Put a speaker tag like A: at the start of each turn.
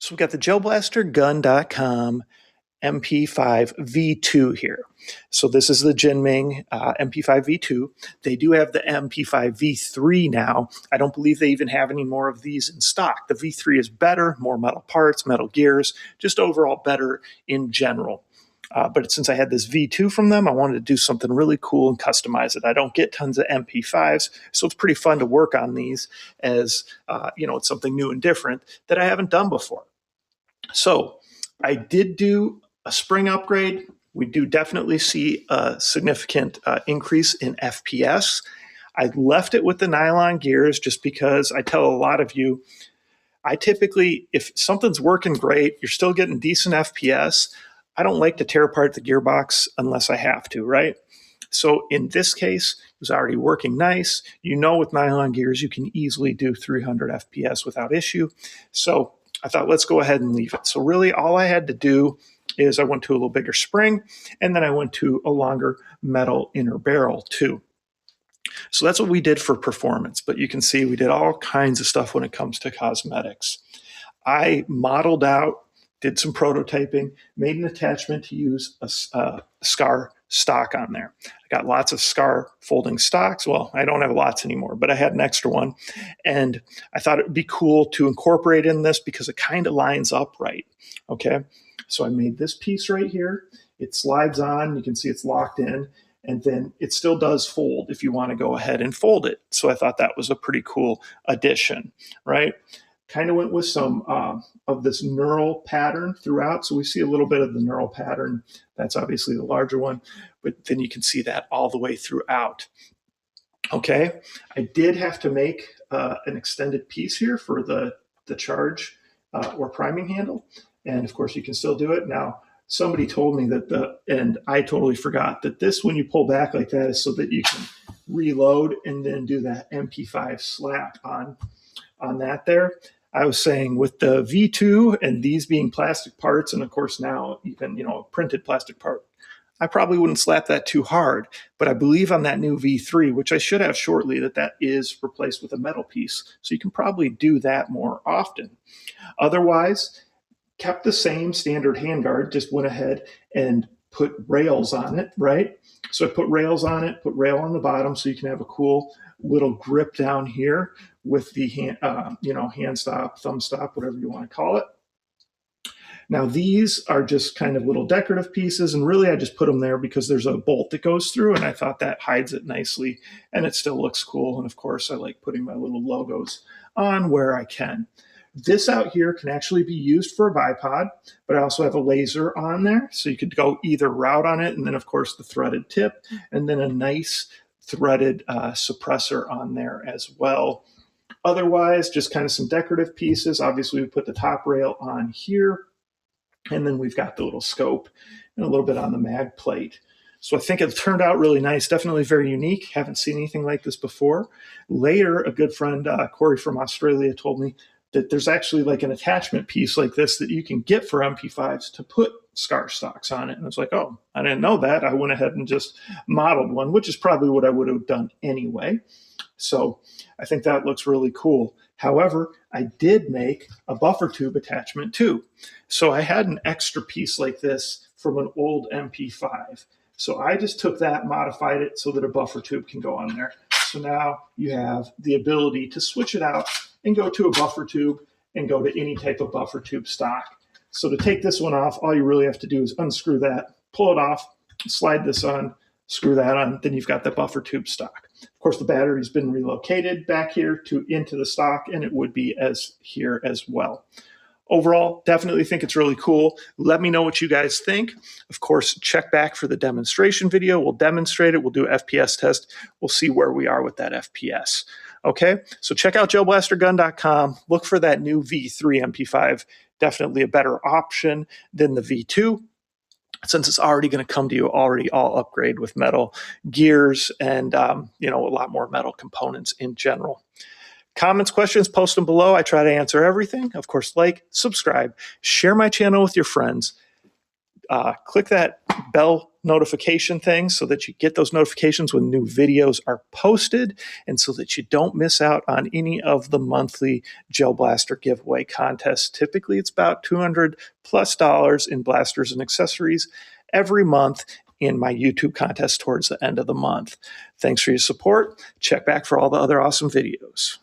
A: So we've got the gellblastergun.com MP5 V2 here. So this is the Jinming MP5 V2. They do have the MP5 V3 now. I don't believe they even have any more of these in stock. The V3 is better, more metal parts, metal gears, just overall better in general. But since I had this V2 from them, I wanted to do something really cool and customize it. I don't get tons of MP5s, so it's pretty fun to work on these as, it's something new and different that I haven't done before. So I did do a spring upgrade. We do definitely see a significant increase in FPS. I left it with the nylon gears just because I tell a lot of you, I typically, if something's working great, you're still getting decent FPS, I don't like to tear apart the gearbox unless I have to, right? So in this case, it was already working nice. With nylon gears, you can easily do 300 FPS without issue. So I thought, let's go ahead and leave it. So really all I had to do is I went to a little bigger spring, and then I went to a longer metal inner barrel too. So that's what we did for performance, but you can see we did all kinds of stuff when it comes to cosmetics. I modeled out, did some prototyping, made an attachment to use a SCAR stock on there. I got lots of SCAR folding stocks. Well, I don't have lots anymore, but I had an extra one. And I thought it would be cool to incorporate in this because it kind of lines up right. Okay. So I made this piece right here. It slides on. You can see it's locked in. And then it still does fold if you want to go ahead and fold it. So I thought that was a pretty cool addition, right? Kind of went with some of this knurl pattern throughout. So we see a little bit of the knurl pattern. That's obviously the larger one, but then you can see that all the way throughout. Okay, I did have to make an extended piece here for the charge or priming handle. And of course you can still do it. Now, somebody told me that and I totally forgot that this, when you pull back like that, is so that you can reload and then do that MP5 slap on that there. I was saying with the V2 and these being plastic parts, and of course now even, a printed plastic part, I probably wouldn't slap that too hard, but I believe on that new V3, which I should have shortly, that is replaced with a metal piece. So you can probably do that more often. Otherwise, kept the same standard handguard, just went ahead and put rails on it, right? So I put rails on it, put rail on the bottom so you can have a cool little grip down here with the hand stop, thumb stop, whatever you want to call it. Now these are just kind of little decorative pieces, and really I just put them there because there's a bolt that goes through, and I thought that hides it nicely, and it still looks cool. And of course I like putting my little logos on where I can. This out here can actually be used for a bipod, but I also have a laser on there, so you could go either route on it, and then of course the threaded tip, and then a nice threaded suppressor on there as well. Otherwise, just kind of some decorative pieces. Obviously, we put the top rail on here, and then we've got the little scope and a little bit on the mag plate. So I think it turned out really nice, definitely very unique. Haven't seen anything like this before. Later, a good friend, Corey from Australia, told me that there's actually like an attachment piece like this that you can get for MP5s to put SCAR stocks on it. And I was like, oh, I didn't know that. I went ahead and just modeled one, which is probably what I would have done anyway. So I think that looks really cool. However, I did make a buffer tube attachment too. So I had an extra piece like this from an old MP5. So I just took that, modified it so that a buffer tube can go on there. So now you have the ability to switch it out and go to a buffer tube and go to any type of buffer tube stock. So to take this one off, all you really have to do is unscrew that, pull it off, slide this on, screw that on, then you've got the buffer tube stock. Of course, the battery's been relocated back here into the stock, and it would be here as well. Overall, definitely think it's really cool. Let me know what you guys think. Of course, check back for the demonstration video. We'll demonstrate it. We'll do an FPS test. We'll see where we are with that FPS. Okay, so check out gellblastergun.com. Look for that new V3 MP5. Definitely a better option than the V2, since it's already going to come to you already all upgrade with metal gears and a lot more metal components in general. Comments, questions, post them below. I try to answer everything. Of course, like, subscribe, share my channel with your friends. Click that bell notification thing so that you get those notifications when new videos are posted, and so that you don't miss out on any of the monthly Gel Blaster giveaway contests. Typically, it's about $200+ in blasters and accessories every month in my YouTube contest towards the end of the month. Thanks for your support. Check back for all the other awesome videos.